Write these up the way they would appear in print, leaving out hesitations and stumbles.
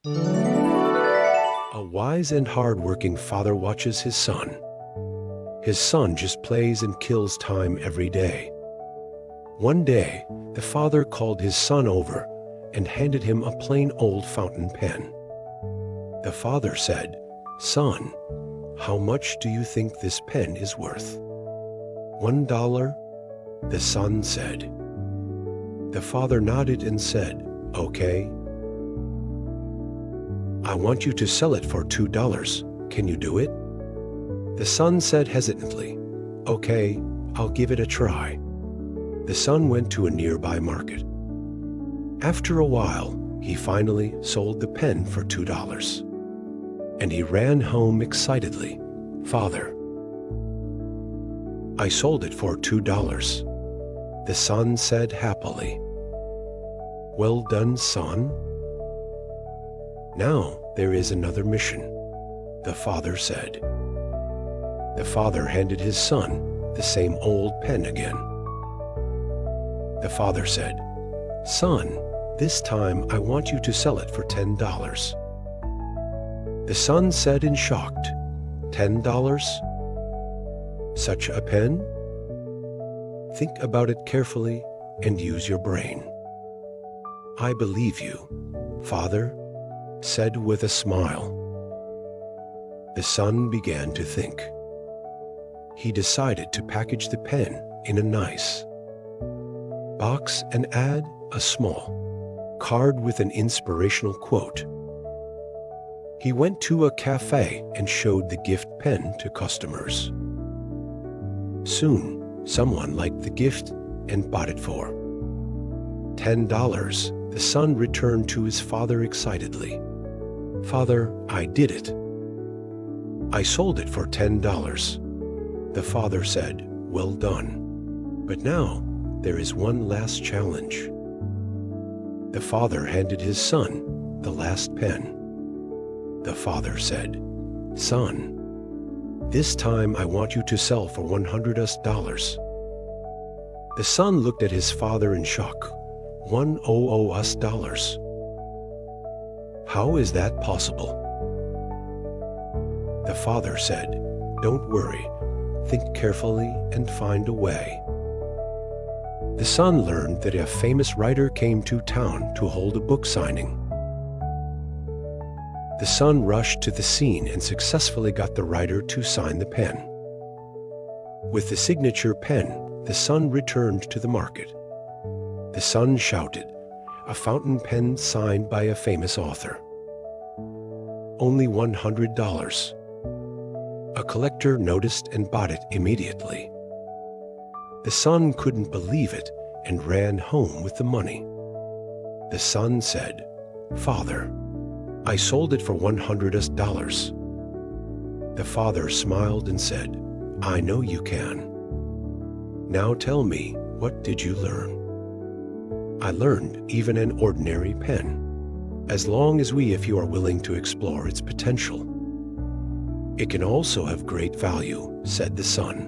A wise and hard-working father watches his son. His son just plays and kills time every day. One day, the father called his son over and handed him a plain old fountain pen. The father said, "Son, how much do you think this pen is worth?" $1, the son said. The father nodded and said, "Okay. I want you to sell it for $2. Can you do it?" The son said hesitantly, "Okay, I'll give it a try." The son went to a nearby market. After a while, he finally sold the pen for $2. And he ran home excitedly. "Father, I sold it for $2. The son said happily. "Well done, son. Now there is another mission," the father said. The father handed his son the same old pen again. The father said, "Son, this time I want you to sell it for $10. The son said in shock, $10? Such a pen? Think about it carefully and use your brain." "I believe you, Father," said with a smile. The son began to think. He decided to package the pen in a nice box and add a small card with an inspirational quote. He went to a cafe and showed the gift pen to customers. Soon, someone liked the gift and bought it for $10. The son returned to his father excitedly. "Father, I did it. I sold it for $10. The father said, "Well done. But now there is one last challenge." The father handed his son the last pen. The father said, "Son, this time I want you to sell for $100. The son looked at his father in shock. $100? How is that possible? The father said, "Don't worry. Think carefully and find a way." The son learned that a famous writer came to town to hold a book signing. The son rushed to the scene and successfully got the writer to sign the pen. With the signature pen, the son returned to the market. The son shouted, "A fountain pen signed by a famous author. Only $100. A collector noticed and bought it immediately. The son couldn't believe it and ran home with the money. The son said, "Father, I sold it for $100. The father smiled and said, "I know you can. Now tell me, what did you learn?" "I learned even an ordinary pen, as long as if you are willing to explore its potential. It can also have great value," said the son.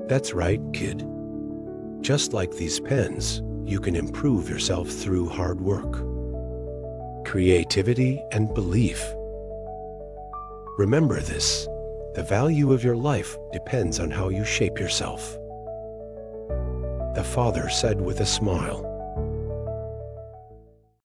"That's right, kid. Just like these pens, you can improve yourself through hard work, creativity, and belief. Remember this, the value of your life depends on how you shape yourself." The father said with a smile,